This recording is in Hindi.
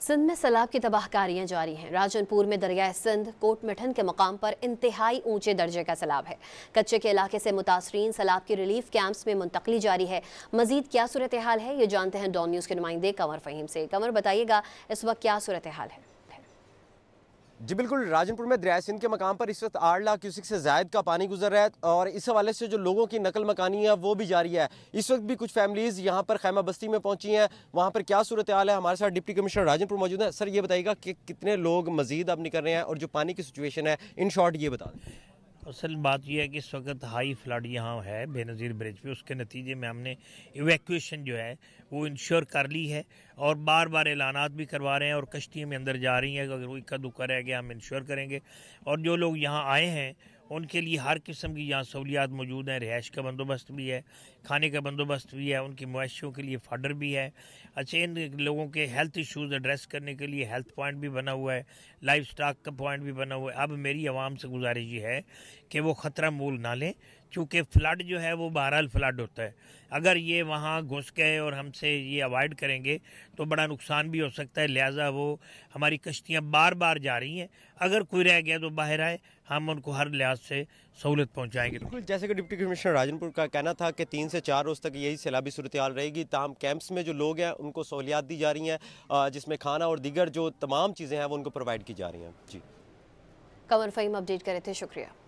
सिंध में सैलाब की तबाहकारियां जारी हैं। राजनपुर में दरियाए सिंध कोट मिठन के मकाम पर इंतहाई ऊंचे दर्जे का सैलाब है। कच्चे के इलाके से मुतासरीन सैलाब की रिलीफ कैंप्स में मुंतकली जारी है। मजीद क्या सूरत हाल है, ये जानते हैं डॉन न्यूज़ के नुमाइंदे कंवर फहीम से। कंवर, बताइएगा इस वक्त क्या सूरत हाल है? जी बिल्कुल, राजनपुर में दरियाए सिंध के मकाम पर इस वक्त 8 लाख क्यूसिक से ज़ायद का पानी गुजर रहा है और इस हवाले से जो लोगों की नकल मकानी है वो भी जारी है। इस वक्त भी कुछ फैमिलीज़ यहाँ पर खैमा बस्ती में पहुंची हैं। वहाँ पर क्या सूरत हाल है, हमारे साथ डिप्टी कमिश्नर राजनपुर मौजूद है। सर, ये बताइएगा कि कितने लोग मजीद अब निकल रहे हैं और जो पानी की सिचुएशन है, इन शॉर्ट ये बता दें। असल बात यह है कि इस वक्त हाई फ्लड यहाँ है बेनज़ीर ब्रिज पे। उसके नतीजे में हमने इवैक्यूएशन जो है वो इंश्योर कर ली है और बार बार ऐलानात भी करवा रहे हैं और कश्तियाँ में अंदर जा रही हैं। अगर कोई इक्का दुक्का रह गया हम इंश्योर करेंगे। और जो लोग यहाँ आए हैं उनके लिए हर किस्म की यहाँ सहूलियात मौजूद हैं। रिहाइश का बंदोबस्त भी है, खाने का बंदोबस्त भी है, उनकी मुआशियों के लिए फाडर भी है। अच्छा, इन लोगों के हेल्थ इश्यूज़ एड्रेस करने के लिए हेल्थ पॉइंट भी बना हुआ है, लाइफ स्टॉक का पॉइंट भी बना हुआ है। अब मेरी आवाम से गुजारिश ये है कि वो ख़तरा मोल ना लें, क्योंकि फ़्लड जो है वो बहरहाल फ़्लड होता है। अगर ये वहाँ घुस गए और हमसे ये अवॉइड करेंगे तो बड़ा नुकसान भी हो सकता है। लिहाजा वो हमारी कश्तियाँ बार बार जा रही हैं। अगर कोई रह गया तो बाहर आए, हम उनको हर लिहाज से सहूलत पहुँचाएँगे। बिल्कुल, जैसे कि डिप्टी कमिश्नर राजनपुर का कहना था कि 3 से 4 रोज़ तक यही सैलाबी सूरत हाल रहेगी। ताहम कैंप्स में जो लोग हैं उनको सहूलियात दी जा रही हैं, जिसमें खाना और दीगर जो तमाम चीज़ें हैं वो उनको प्रोवाइड की जा रही हैं। जी, कंवर फहीम अपडेट कर रहे थे, शुक्रिया।